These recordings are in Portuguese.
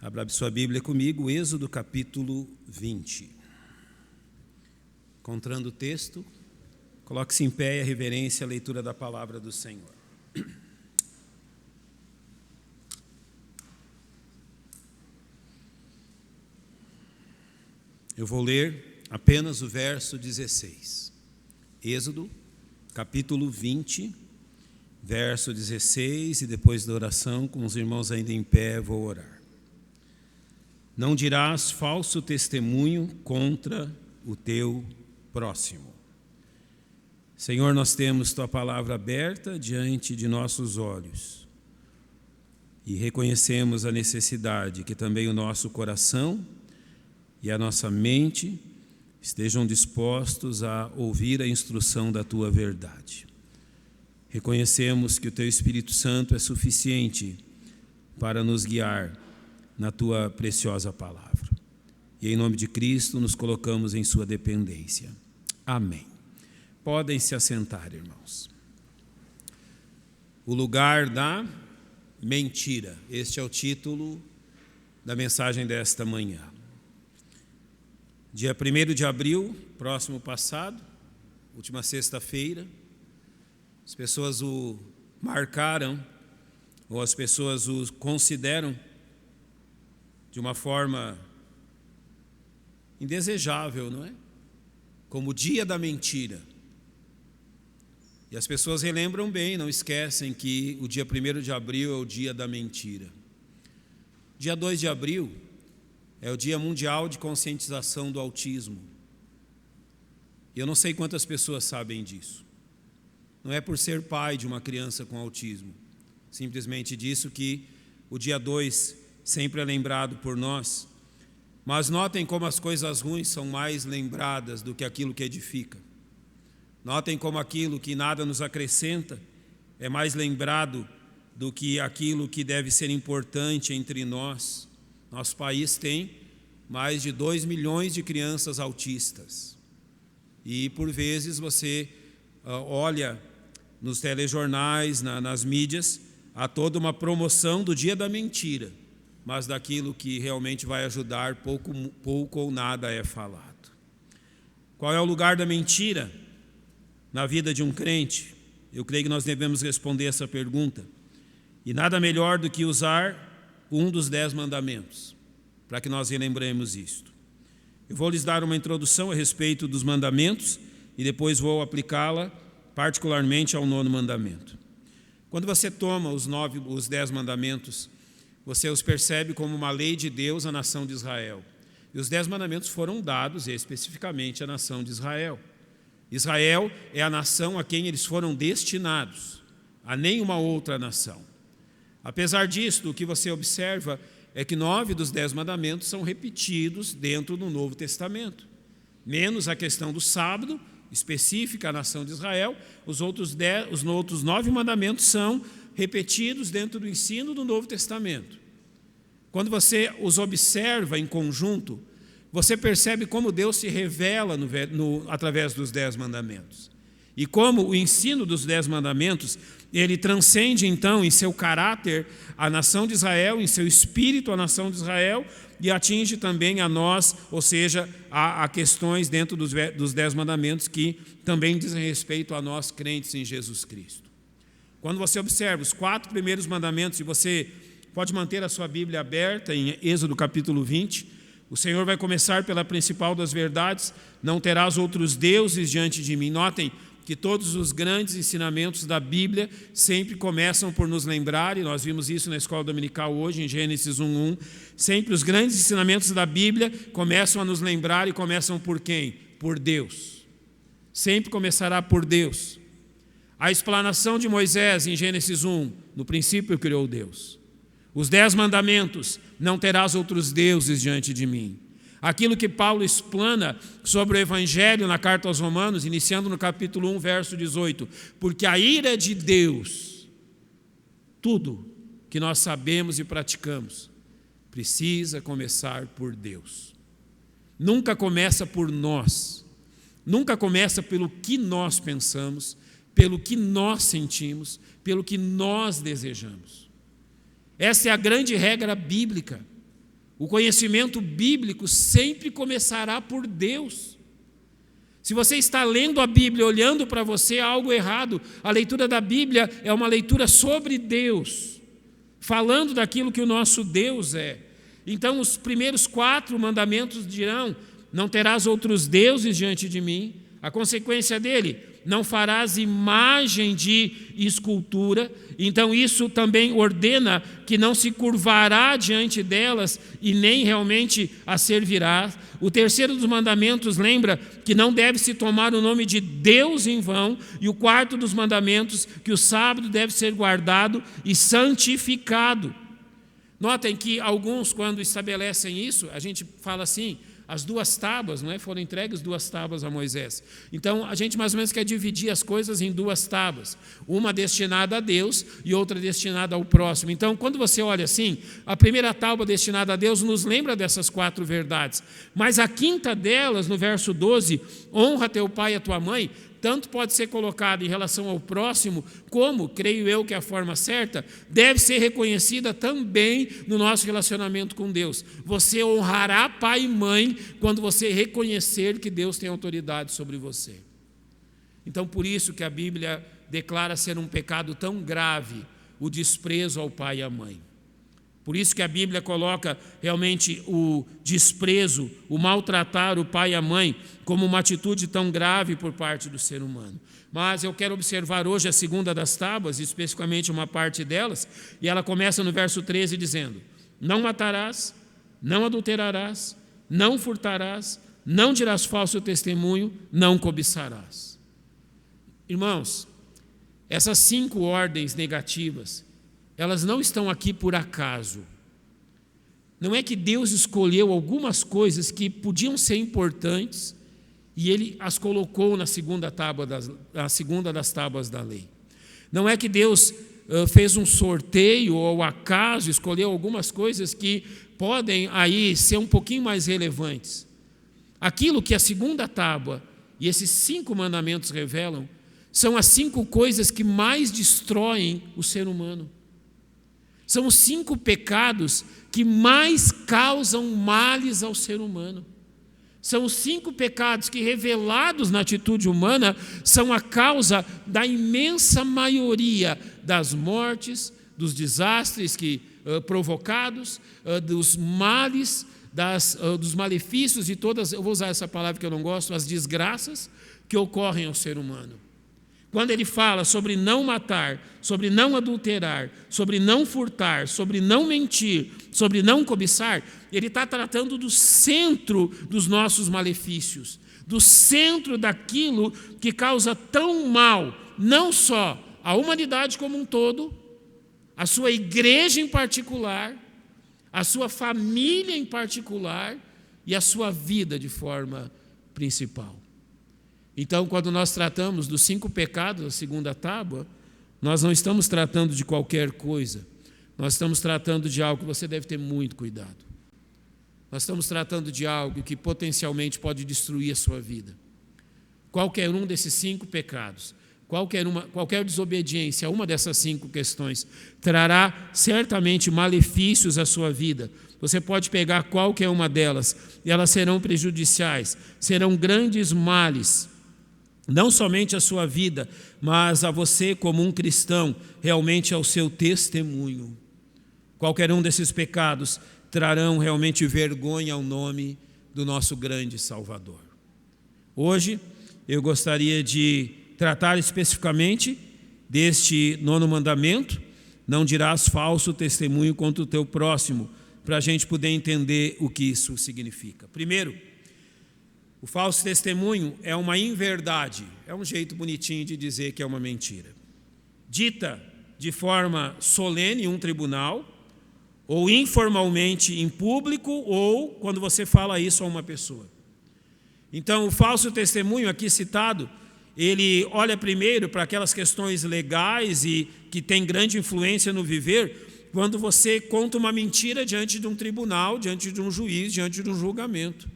Abra sua Bíblia comigo, Êxodo capítulo 20. Encontrando o texto, coloque-se em pé e a reverência à leitura da palavra do Senhor. Eu vou ler apenas o verso 16. Êxodo capítulo 20, verso 16, e depois da oração, com os irmãos ainda em pé, vou orar. Não dirás falso testemunho contra o teu próximo. Senhor, nós temos Tua palavra aberta diante de nossos olhos e reconhecemos a necessidade que também o nosso coração e a nossa mente estejam dispostos a ouvir a instrução da Tua verdade. Reconhecemos que o Teu Espírito Santo é suficiente para nos guiar na Tua preciosa palavra. E em nome de Cristo nos colocamos em Sua dependência. Amém. Podem se assentar, irmãos. O lugar da mentira. Este é o título da mensagem desta manhã. Dia 1º de abril, próximo passado, última sexta-feira, as pessoas o marcaram, ou as pessoas o consideram de uma forma indesejável, não é? Como o dia da mentira. E as pessoas relembram bem, não esquecem que o dia 1º de abril é o dia da mentira. Dia 2 de abril é o Dia Mundial de Conscientização do Autismo. E eu não sei quantas pessoas sabem disso. Não é por ser pai de uma criança com autismo, simplesmente disso que o dia 2 sempre é lembrado por nós. Mas notem como as coisas ruins são mais lembradas do que aquilo que edifica. Notem como aquilo que nada nos acrescenta é mais lembrado do que aquilo que deve ser importante entre nós. Nosso país tem mais de 2 milhões de crianças autistas. E por vezes você olha nos telejornais, nas mídias, há toda uma promoção do dia da mentira, mas daquilo que realmente vai ajudar, pouco ou nada é falado. Qual é o lugar da mentira na vida de um crente? Eu creio que nós devemos responder essa pergunta. E nada melhor do que usar um dos 10 mandamentos, para que nós relembremos isto. Eu vou lhes dar uma introdução a respeito dos mandamentos e depois vou aplicá-la particularmente ao 9º mandamento. Quando você toma os 10 mandamentos, você os percebe como uma lei de Deus à nação de Israel. E os 10 mandamentos foram dados especificamente à nação de Israel. Israel é a nação a quem eles foram destinados, a nenhuma outra nação. Apesar disso, o que você observa é que 9 dos 10 mandamentos são repetidos dentro do Novo Testamento. Menos a questão do sábado, específica à nação de Israel, os outros 9 mandamentos são repetidos dentro do ensino do Novo Testamento. Quando você os observa em conjunto, você percebe como Deus se revela através dos 10 mandamentos. E como o ensino dos 10 mandamentos, ele transcende então em seu caráter a nação de Israel, em seu espírito a nação de Israel, e atinge também a nós, ou seja, a questões dentro dos 10 mandamentos que também dizem respeito a nós crentes em Jesus Cristo. Quando você observa os 4 primeiros mandamentos, e você pode manter a sua Bíblia aberta em Êxodo capítulo 20, o Senhor vai começar pela principal das verdades: não terás outros deuses diante de mim. Notem que todos os grandes ensinamentos da Bíblia sempre começam por nos lembrar, e nós vimos isso na escola dominical hoje, em Gênesis 1:1, sempre os grandes ensinamentos da Bíblia começam a nos lembrar, e começam por quem? Por Deus. Sempre começará por Deus. A explanação de Moisés em Gênesis 1, no princípio criou Deus. Os 10 mandamentos: não terás outros deuses diante de mim. Aquilo que Paulo explana sobre o Evangelho na carta aos Romanos, iniciando no capítulo 1, verso 18. Porque a ira de Deus, tudo que nós sabemos e praticamos, precisa começar por Deus. Nunca começa por nós. Nunca começa pelo que nós pensamos, pelo que nós sentimos, pelo que nós desejamos. Essa é a grande regra bíblica. O conhecimento bíblico sempre começará por Deus. Se você está lendo a Bíblia, olhando para você, há algo errado. A leitura da Bíblia é uma leitura sobre Deus, falando daquilo que o nosso Deus é. Então, os primeiros 4 mandamentos dirão: não terás outros deuses diante de mim. A consequência dele: não farás imagem de escultura. Então isso também ordena que não se curvará diante delas e nem realmente a servirá. O terceiro dos mandamentos lembra que não deve se tomar o nome de Deus em vão. E o quarto dos mandamentos, que o sábado deve ser guardado e santificado. Notem que alguns, quando estabelecem isso, a gente fala assim: as 2 tábuas, não é? Foram entregues 2 tábuas a Moisés. Então, a gente mais ou menos quer dividir as coisas em 2 tábuas. Uma destinada a Deus e outra destinada ao próximo. Então, quando você olha assim, a primeira tábua destinada a Deus nos lembra dessas 4 verdades. Mas a quinta delas, no verso 12, honra teu pai e a tua mãe, tanto pode ser colocada em relação ao próximo, como, creio eu que é a forma certa, deve ser reconhecida também no nosso relacionamento com Deus. Você honrará pai e mãe quando você reconhecer que Deus tem autoridade sobre você. Então, por isso que a Bíblia declara ser um pecado tão grave o desprezo ao pai e à mãe. Por isso que a Bíblia coloca realmente o desprezo, o maltratar o pai e a mãe como uma atitude tão grave por parte do ser humano. Mas eu quero observar hoje a segunda das tábuas, especificamente uma parte delas, e ela começa no verso 13 dizendo: não matarás, não adulterarás, não furtarás, não dirás falso testemunho, não cobiçarás. Irmãos, essas 5 ordens negativas, elas não estão aqui por acaso. Não é que Deus escolheu algumas coisas que podiam ser importantes e Ele as colocou na segunda das tábuas da lei. Não é que Deus fez um sorteio ou ao acaso escolheu algumas coisas que podem aí ser um pouquinho mais relevantes. Aquilo que a segunda tábua e esses 5 mandamentos revelam são as 5 coisas que mais destroem o ser humano. São os 5 pecados que mais causam males ao ser humano. São os 5 pecados que, revelados na atitude humana, são a causa da imensa maioria das mortes, dos desastres provocados, dos males, dos malefícios e todas, eu vou usar essa palavra que eu não gosto, as desgraças que ocorrem ao ser humano. Quando ele fala sobre não matar, sobre não adulterar, sobre não furtar, sobre não mentir, sobre não cobiçar, ele está tratando do centro dos nossos malefícios, do centro daquilo que causa tão mal, não só a humanidade como um todo, a sua igreja em particular, a sua família em particular e a sua vida de forma principal. Então, quando nós tratamos dos 5 pecados da segunda tábua, nós não estamos tratando de qualquer coisa. Nós estamos tratando de algo que você deve ter muito cuidado. Nós estamos tratando de algo que potencialmente pode destruir a sua vida. Qualquer um desses 5 pecados, qualquer desobediência a uma dessas 5 questões, trará certamente malefícios à sua vida. Você pode pegar qualquer uma delas e elas serão prejudiciais, serão grandes males, não somente à sua vida, mas a você como um cristão, realmente ao seu testemunho. Qualquer um desses pecados trarão realmente vergonha ao nome do nosso grande Salvador. Hoje, eu gostaria de tratar especificamente deste 9º mandamento: não dirás falso testemunho contra o teu próximo, para a gente poder entender o que isso significa. Primeiro, o falso testemunho é uma inverdade, é um jeito bonitinho de dizer que é uma mentira, dita de forma solene em um tribunal, ou informalmente em público, ou quando você fala isso a uma pessoa. Então, o falso testemunho aqui citado, ele olha primeiro para aquelas questões legais e que tem grande influência no viver, quando você conta uma mentira diante de um tribunal, diante de um juiz, diante de um julgamento.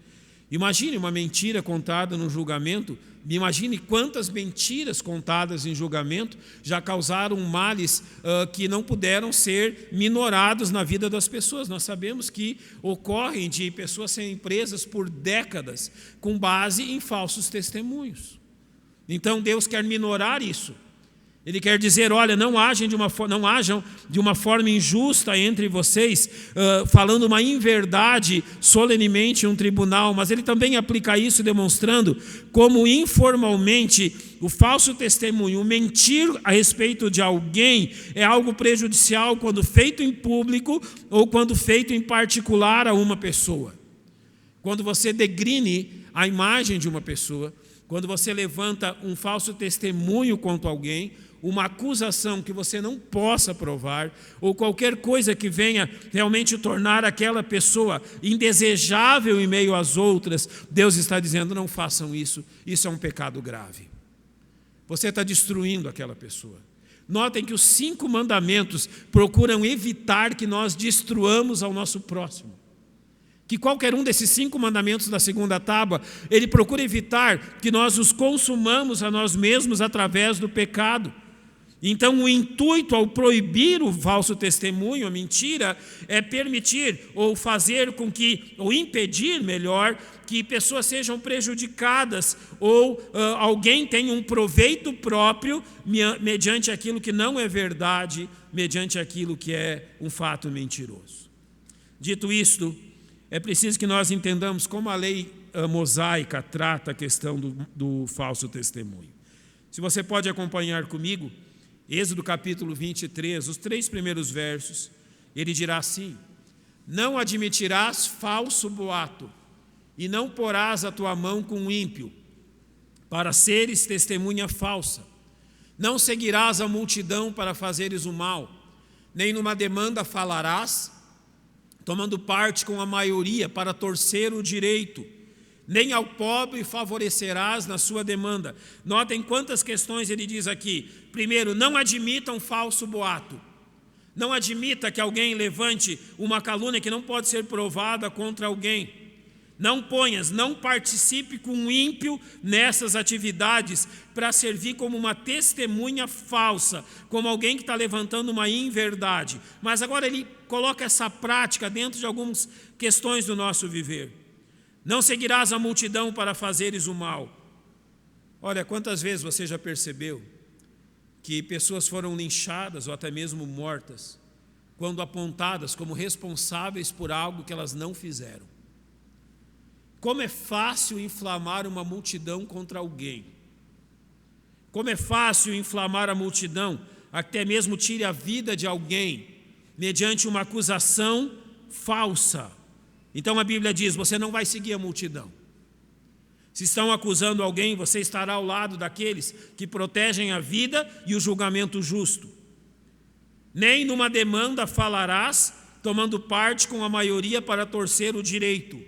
Imagine uma mentira contada no julgamento Me imagine quantas mentiras contadas em julgamento já causaram males que não puderam ser minorados na vida das pessoas. Nós sabemos que ocorrem de pessoas serem presas por décadas com base em falsos testemunhos. Então Deus quer minorar isso. Ele quer dizer, olha, não hajam de uma forma injusta entre vocês, falando uma inverdade solenemente em um tribunal, mas ele também aplica isso demonstrando como informalmente o falso testemunho, o mentir a respeito de alguém é algo prejudicial quando feito em público ou quando feito em particular a uma pessoa. Quando você degrine a imagem de uma pessoa, quando você levanta um falso testemunho contra alguém, uma acusação que você não possa provar, ou qualquer coisa que venha realmente tornar aquela pessoa indesejável em meio às outras, Deus está dizendo, não façam isso, isso é um pecado grave. Você está destruindo aquela pessoa. Notem que os 5 mandamentos procuram evitar que nós destruamos ao nosso próximo. Que qualquer um desses 5 mandamentos da segunda tábua, ele procura evitar que nós os consumamos a nós mesmos através do pecado. Então, o intuito ao proibir o falso testemunho, a mentira, é permitir ou fazer com que, ou impedir, melhor, que pessoas sejam prejudicadas ou alguém tenha um proveito próprio mediante aquilo que não é verdade, mediante aquilo que é um fato mentiroso. Dito isto, é preciso que nós entendamos como a lei mosaica trata a questão do falso testemunho. Se você pode acompanhar comigo, Êxodo capítulo 23, os 3 primeiros versos, ele dirá assim: não admitirás falso boato, e não porás a tua mão com o ímpio, para seres testemunha falsa. Não seguirás a multidão para fazeres o mal, nem numa demanda falarás, tomando parte com a maioria para torcer o direito, nem ao pobre favorecerás na sua demanda. Notem quantas questões ele diz aqui. Primeiro, não admitam falso boato. Não admita que alguém levante uma calúnia que não pode ser provada contra alguém. Não participe com o ímpio nessas atividades para servir como uma testemunha falsa, como alguém que está levantando uma inverdade. Mas agora ele coloca essa prática dentro de algumas questões do nosso viver. Não seguirás a multidão para fazeres o mal. Olha, quantas vezes você já percebeu que pessoas foram linchadas ou até mesmo mortas quando apontadas como responsáveis por algo que elas não fizeram? Como é fácil inflamar uma multidão contra alguém. Como é fácil inflamar a multidão, até mesmo tire a vida de alguém, mediante uma acusação falsa. Então a Bíblia diz, você não vai seguir a multidão. Se estão acusando alguém, você estará ao lado daqueles que protegem a vida e o julgamento justo. Nem numa demanda falarás, tomando parte com a maioria para torcer o direito.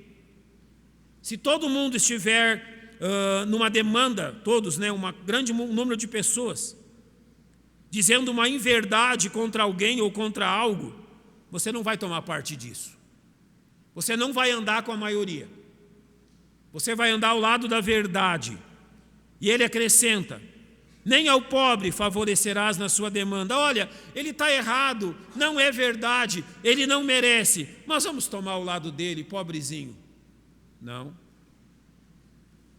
Se todo mundo estiver numa demanda, todos, um grande número de pessoas, dizendo uma inverdade contra alguém ou contra algo, você não vai tomar parte disso. Você não vai andar com a maioria. Você vai andar ao lado da verdade. E ele acrescenta, nem ao pobre favorecerás na sua demanda. Olha, ele está errado, não é verdade, ele não merece, mas vamos tomar o lado dele, pobrezinho. Não.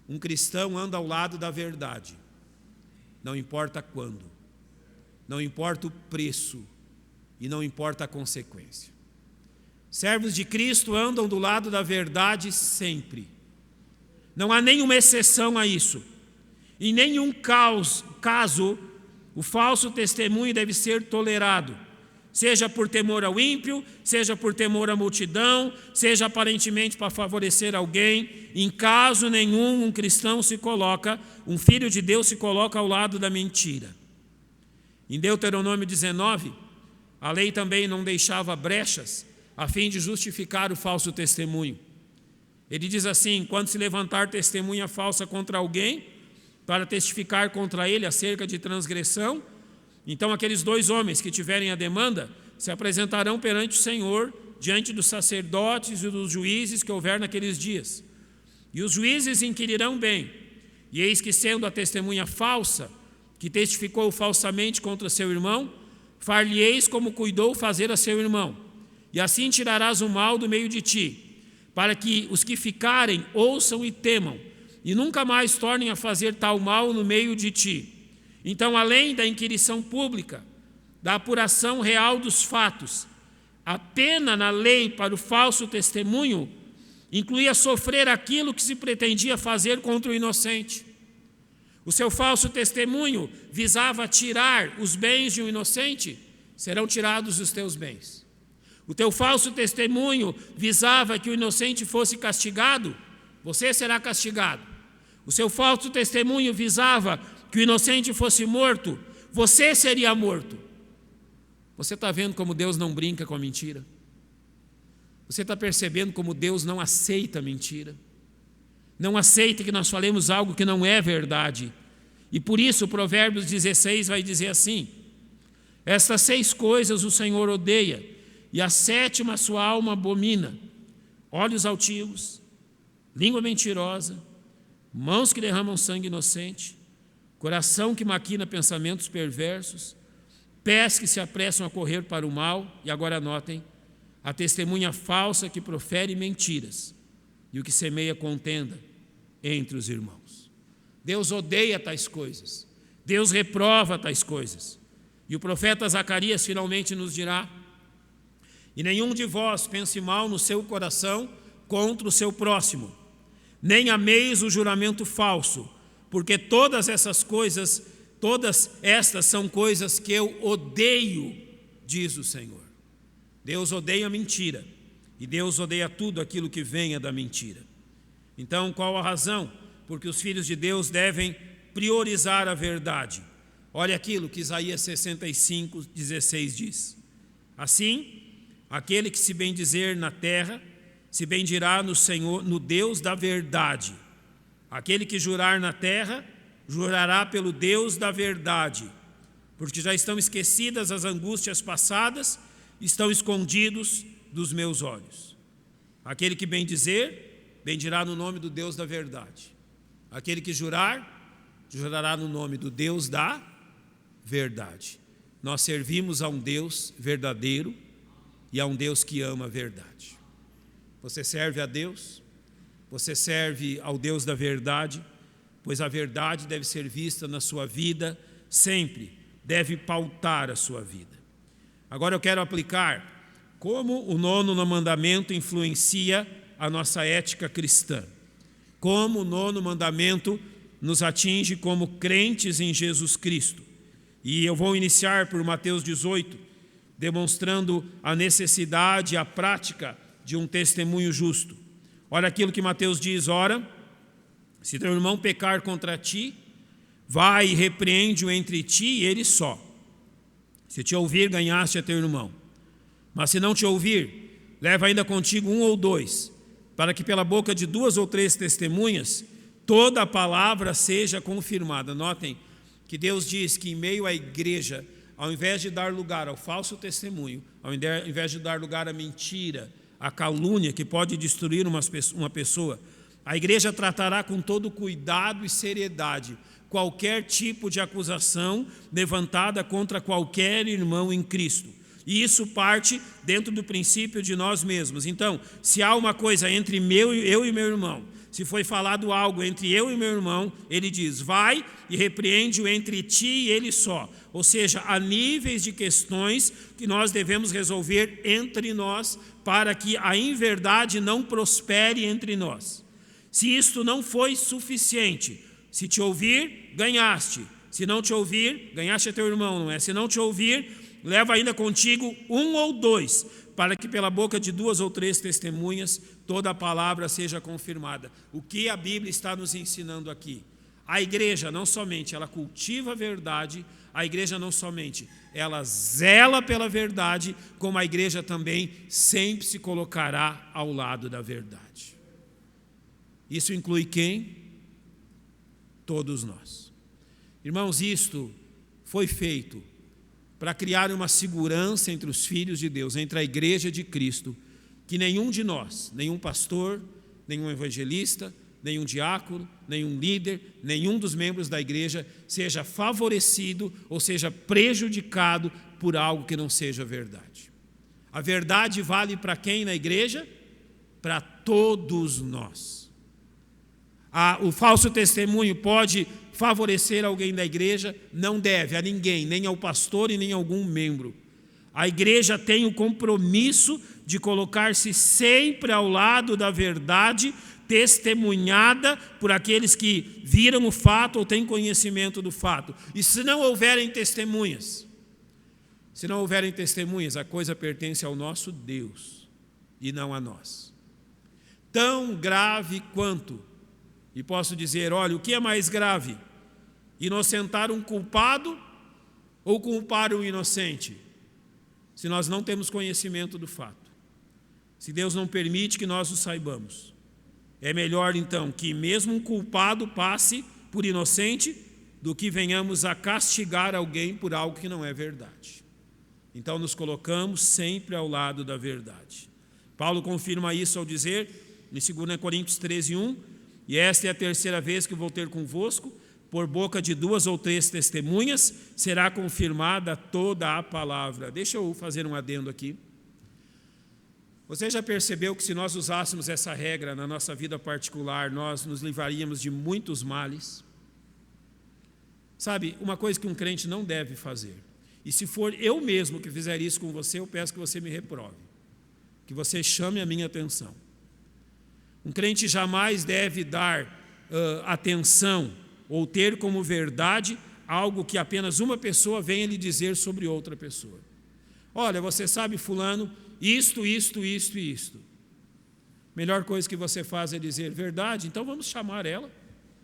Um cristão anda ao lado da verdade. Não importa quando. Não importa o preço. E não importa a consequência. Servos de Cristo andam do lado da verdade sempre. Não há nenhuma exceção a isso. Em nenhum caso, o falso testemunho deve ser tolerado. Seja por temor ao ímpio, seja por temor à multidão, seja aparentemente para favorecer alguém. Em caso nenhum, um cristão um filho de Deus se coloca ao lado da mentira. Em Deuteronômio 19, a lei também não deixava brechas a fim de justificar o falso testemunho. Ele diz assim, quando se levantar testemunha falsa contra alguém, para testificar contra ele acerca de transgressão, então aqueles 2 homens que tiverem a demanda se apresentarão perante o Senhor, diante dos sacerdotes e dos juízes que houver naqueles dias. E os juízes inquirirão bem, E eis que, sendo a testemunha falsa, que testificou falsamente contra seu irmão, far-lhe-eis como cuidou fazer a seu irmão, e assim tirarás o mal do meio de ti, para que os que ficarem ouçam e temam, e nunca mais tornem a fazer tal mal no meio de ti. Então, além da inquirição pública, da apuração real dos fatos, a pena na lei para o falso testemunho incluía sofrer aquilo que se pretendia fazer contra o inocente. O seu falso testemunho visava tirar os bens de um inocente, serão tirados os teus bens. O teu falso testemunho visava que o inocente fosse castigado, você será castigado. O seu falso testemunho visava que o inocente fosse morto, você seria morto. Você está vendo como Deus não brinca com a mentira? Você está percebendo como Deus não aceita a mentira? Não aceita que nós falemos algo que não é verdade. E por isso o Provérbios 16 vai dizer assim: estas 6 coisas o Senhor odeia, e a 7ª sua alma abomina: olhos altivos, língua mentirosa, mãos que derramam sangue inocente, coração que maquina pensamentos perversos, pés que se apressam a correr para o mal. E agora anotem: a testemunha falsa que profere mentiras, e o que semeia contenda entre os irmãos. Deus odeia tais coisas, Deus reprova tais coisas. E o profeta Zacarias finalmente nos dirá: e nenhum de vós pense mal no seu coração contra o seu próximo, nem ameis o juramento falso, porque todas estas são coisas que eu odeio, diz o Senhor. Deus odeia a mentira, e Deus odeia tudo aquilo que venha da mentira. Então, qual a razão? Porque os filhos de Deus devem priorizar a verdade. Olha aquilo que Isaías 65:16 diz: assim, aquele que se bendizer na terra, se bendirá no Senhor, no Deus da verdade. Aquele que jurar na terra, jurará pelo Deus da verdade, porque já estão esquecidas as angústias passadas, estão escondidos dos meus olhos. Aquele que bendizer, bendirá no nome do Deus da verdade. Aquele que jurar, jurará no nome do Deus da verdade. Nós servimos a um Deus verdadeiro e a um Deus que ama a verdade. Você serve a Deus? Você serve ao Deus da verdade? Pois a verdade deve ser vista na sua vida sempre, deve pautar a sua vida. Agora eu quero aplicar como o 9º mandamento influencia a nossa ética cristã. Como o 9º mandamento nos atinge como crentes em Jesus Cristo. E eu vou iniciar por Mateus 18, demonstrando a necessidade e a prática de um testemunho justo. Olha aquilo que Mateus diz: ora, se teu irmão pecar contra ti, vai e repreende-o entre ti e ele só. Se te ouvir, ganhaste a teu irmão. Mas se não te ouvir, leva ainda contigo 1 ou 2, para que pela boca de 2 ou 3 testemunhas, toda a palavra seja confirmada. Notem que Deus diz que em meio à igreja, ao invés de dar lugar ao falso testemunho, ao invés de dar lugar à mentira, à calúnia que pode destruir uma pessoa, a igreja tratará com todo cuidado e seriedade qualquer tipo de acusação levantada contra qualquer irmão em Cristo. E isso parte dentro do princípio de nós mesmos. Então, se há uma coisa entre eu e meu irmão, se foi falado algo entre eu e meu irmão, ele diz: vai e repreende-o entre ti e ele só. Ou seja, há níveis de questões que nós devemos resolver entre nós para que a inverdade não prospere entre nós. Se isto não foi suficiente, se te ouvir, ganhaste. Se não te ouvir, ganhaste a teu irmão, não é? Se não te ouvir, leva ainda contigo 1 ou 2, para que pela boca de 2 ou 3 testemunhas toda a palavra seja confirmada. O que a Bíblia está nos ensinando aqui? A igreja não somente ela cultiva a verdade, a igreja não somente ela zela pela verdade, como a igreja também sempre se colocará ao lado da verdade. Isso inclui quem? Todos nós. Irmãos, isto foi feito para criar uma segurança entre os filhos de Deus, entre a igreja de Cristo, que nenhum de nós, nenhum pastor, nenhum evangelista, nenhum diácono, nenhum líder, nenhum dos membros da igreja seja favorecido ou seja prejudicado por algo que não seja verdade. A verdade vale para quem na igreja? Para todos nós. O falso testemunho pode favorecer alguém da igreja? Não deve a ninguém, nem ao pastor e nem a algum membro. A igreja tem o compromisso de colocar-se sempre ao lado da verdade, testemunhada por aqueles que viram o fato ou têm conhecimento do fato. E se não houverem testemunhas, a coisa pertence ao nosso Deus e não a nós. Tão grave quanto, e posso dizer, olha, o que é mais grave? Inocentar um culpado ou culpar um inocente? Se nós não temos conhecimento do fato, se Deus não permite que nós o saibamos, é melhor então que mesmo um culpado passe por inocente do que venhamos a castigar alguém por algo que não é verdade. Então nos colocamos sempre ao lado da verdade. Paulo confirma isso ao dizer, em 2 Coríntios 13:1, e esta é a terceira vez que vou ter convosco, por boca de 2 ou 3 testemunhas será confirmada toda a palavra. Deixa eu fazer um adendo aqui. Você já percebeu que se nós usássemos essa regra na nossa vida particular, nós nos livraríamos de muitos males? Sabe, uma coisa que um crente não deve fazer, e se for eu mesmo que fizer isso com você, eu peço que você me reprove, que você chame a minha atenção. Um crente jamais deve dar atenção ou ter como verdade algo que apenas uma pessoa venha lhe dizer sobre outra pessoa. Olha, você sabe, fulano, isto. Melhor coisa que você faz é dizer verdade, então vamos chamar ela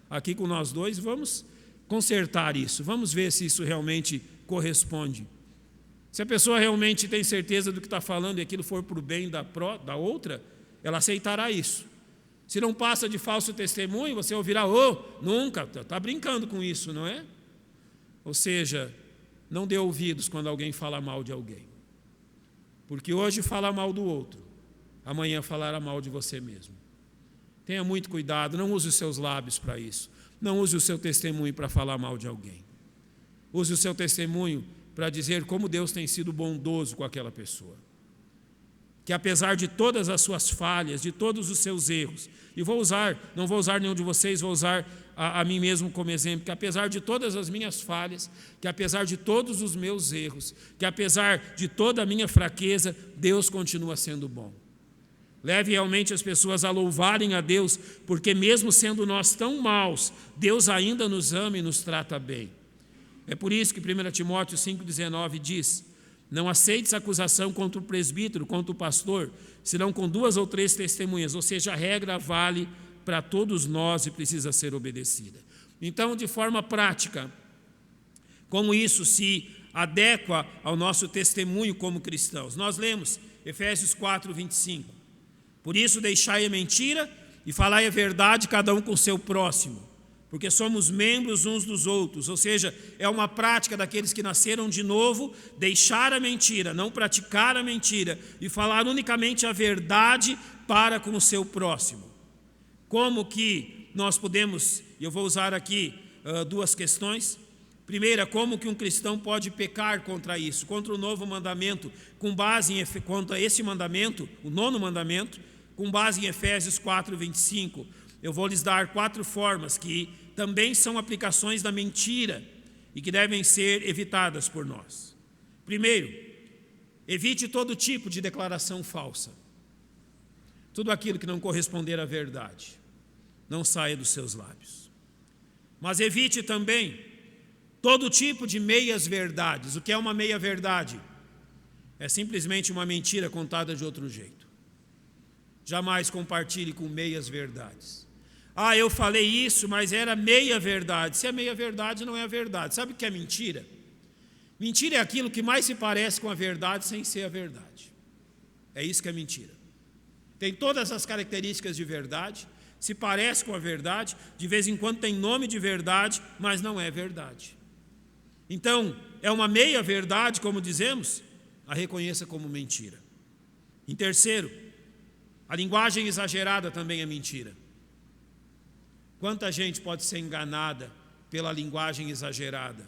aqui com nós dois, vamos consertar isso, vamos ver se isso realmente corresponde. Se a pessoa realmente tem certeza do que está falando e aquilo for para o bem da outra, ela aceitará isso. Se não passa de falso testemunho, você ouvirá, nunca, está brincando com isso, não é? Ou seja, não dê ouvidos quando alguém fala mal de alguém. Porque hoje fala mal do outro, amanhã falará mal de você mesmo. Tenha muito cuidado, não use os seus lábios para isso. Não use o seu testemunho para falar mal de alguém. Use o seu testemunho para dizer como Deus tem sido bondoso com aquela pessoa. Que apesar de todas as suas falhas, de todos os seus erros, e não vou usar nenhum de vocês, vou usar a mim mesmo como exemplo, que apesar de todas as minhas falhas, que apesar de todos os meus erros, que apesar de toda a minha fraqueza, Deus continua sendo bom. Leve realmente as pessoas a louvarem a Deus, porque mesmo sendo nós tão maus, Deus ainda nos ama e nos trata bem. É por isso que 1 Timóteo 5,19 diz: não aceites acusação contra o presbítero, contra o pastor, senão com 2 ou 3 testemunhas, ou seja, a regra vale para todos nós e precisa ser obedecida. Então, de forma prática, como isso se adequa ao nosso testemunho como cristãos? Nós lemos Efésios 4:25. Por isso deixai a mentira e falai a verdade cada um com o seu próximo, porque somos membros uns dos outros. Ou seja, é uma prática daqueles que nasceram de novo, deixar a mentira, não praticar a mentira e falar unicamente a verdade para com o seu próximo. Como que nós podemos, e eu vou usar aqui 2 questões. Primeira, como que um cristão pode pecar contra isso, contra o novo mandamento, com base contra esse mandamento, o 9º mandamento, com base em Efésios 4:25. Eu vou lhes dar 4 formas que também são aplicações da mentira e que devem ser evitadas por nós. Primeiro, evite todo tipo de declaração falsa. Tudo aquilo que não corresponder à verdade, não saia dos seus lábios. Mas evite também todo tipo de meias verdades. O que é uma meia verdade? É simplesmente uma mentira contada de outro jeito. Jamais compartilhe com meias verdades. Eu falei isso, mas era meia verdade. Se é meia verdade, não é a verdade. Sabe o que é mentira? Mentira é aquilo que mais se parece com a verdade sem ser a verdade. É isso que é mentira. Tem todas as características de verdade, se parece com a verdade, de vez em quando tem nome de verdade, mas não é verdade. Então, é uma meia verdade, como dizemos, a reconheça como mentira. Em terceiro, a linguagem exagerada também é mentira. Quanta gente pode ser enganada pela linguagem exagerada?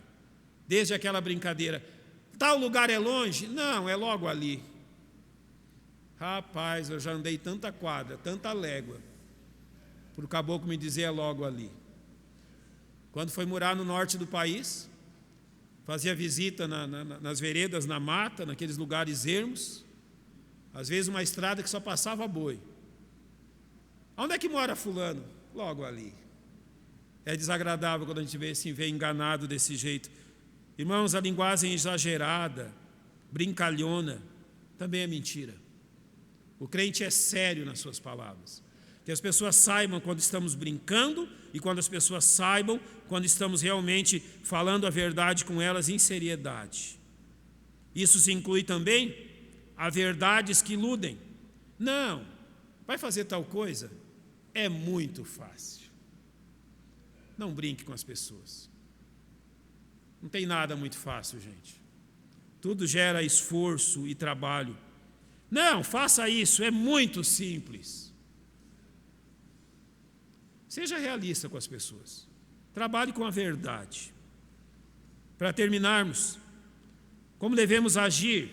Desde aquela brincadeira, tal lugar é longe? Não, é logo ali. Rapaz, eu já andei tanta quadra, tanta légua, para o caboclo me dizer é logo ali. Quando foi morar no norte do país, fazia visita nas veredas, na mata, naqueles lugares ermos, às vezes uma estrada que só passava boi. Onde é que mora fulano? Logo ali. É desagradável quando a gente vê enganado desse jeito. Irmãos, a linguagem exagerada, brincalhona, também é mentira. O crente é sério nas suas palavras. Que as pessoas saibam quando estamos brincando e quando as pessoas saibam quando estamos realmente falando a verdade com elas em seriedade. Isso se inclui também a verdades que iludem. Não, vai fazer tal coisa? É muito fácil. Não brinque com as pessoas. Não tem nada muito fácil, gente. Tudo gera esforço e trabalho. Não, faça isso, é muito simples. Seja realista com as pessoas. Trabalhe com a verdade. Para terminarmos, como devemos agir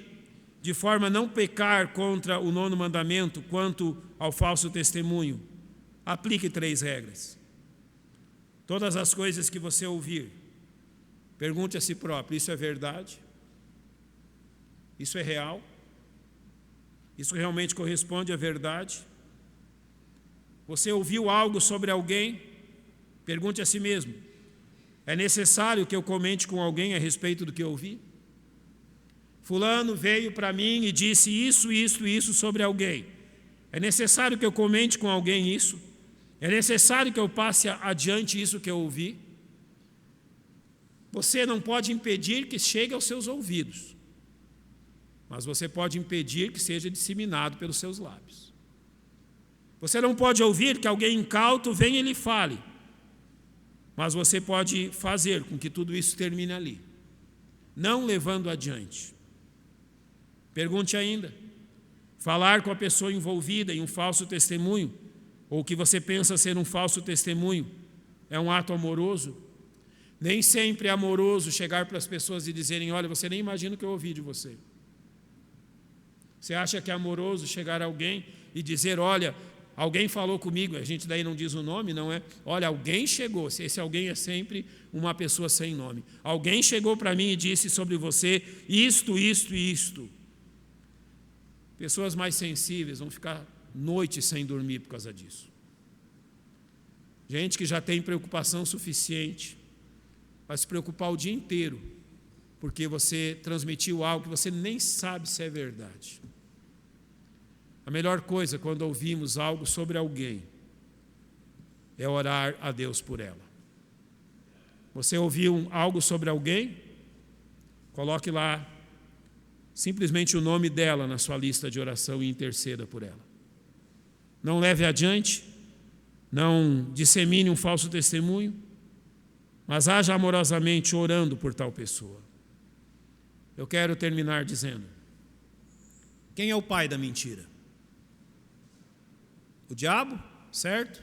de forma a não pecar contra o 9º mandamento quanto ao falso testemunho? Aplique 3 regras. Todas as coisas que você ouvir, pergunte a si próprio: isso é verdade? Isso é real? Isso realmente corresponde à verdade? Você ouviu algo sobre alguém? Pergunte a si mesmo: é necessário que eu comente com alguém a respeito do que eu ouvi? Fulano veio para mim e disse isso sobre alguém. É necessário que eu comente com alguém isso? É necessário que eu passe adiante isso que eu ouvi? Você não pode impedir que chegue aos seus ouvidos, mas você pode impedir que seja disseminado pelos seus lábios. Você não pode ouvir que alguém incauto venha e lhe fale, mas você pode fazer com que tudo isso termine ali, não levando adiante. Pergunte ainda: falar com a pessoa envolvida em um falso testemunho, ou que você pensa ser um falso testemunho, é um ato amoroso? Nem sempre é amoroso chegar para as pessoas e dizerem: olha, você nem imagina o que eu ouvi de você. Você acha que é amoroso chegar a alguém e dizer: olha, alguém falou comigo? A gente daí não diz o nome, não é? Olha, alguém chegou. Esse alguém é sempre uma pessoa sem nome. Alguém chegou para mim e disse sobre você isto. Pessoas mais sensíveis vão ficar noites sem dormir por causa disso. Gente que já tem preocupação suficiente vai se preocupar o dia inteiro porque você transmitiu algo que você nem sabe se é verdade. A melhor coisa quando ouvimos algo sobre alguém é orar a Deus por ela. Você ouviu algo sobre alguém? Coloque lá simplesmente o nome dela na sua lista de oração e interceda por ela. Não leve adiante, não dissemine um falso testemunho, mas haja amorosamente orando por tal pessoa. Eu quero terminar dizendo: quem é o pai da mentira? O diabo, certo?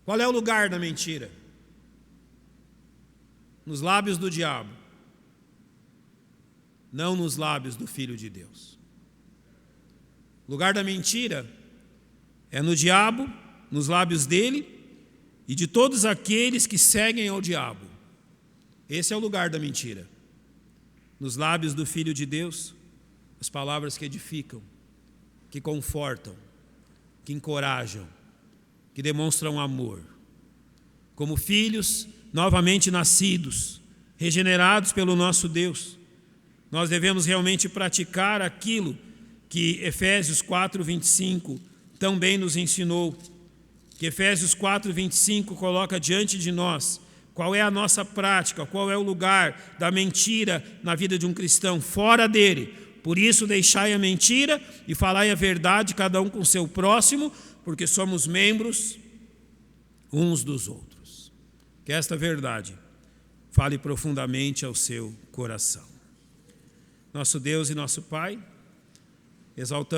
Qual é o lugar da mentira? Nos lábios do diabo, não nos lábios do Filho de Deus. O lugar da mentira é no diabo, nos lábios dele e de todos aqueles que seguem ao diabo. Esse é o lugar da mentira. Nos lábios do Filho de Deus, as palavras que edificam, que confortam, que encorajam, que demonstram amor. Como filhos novamente nascidos, regenerados pelo nosso Deus, nós devemos realmente praticar aquilo que Efésios 4:25 também nos ensinou. Que Efésios 4:25 coloca diante de nós qual é a nossa prática, qual é o lugar da mentira na vida de um cristão, fora dele. Por isso deixai a mentira e falai a verdade, cada um com o seu próximo, porque somos membros uns dos outros. Que esta verdade fale profundamente ao seu coração. Nosso Deus e nosso Pai, exaltamos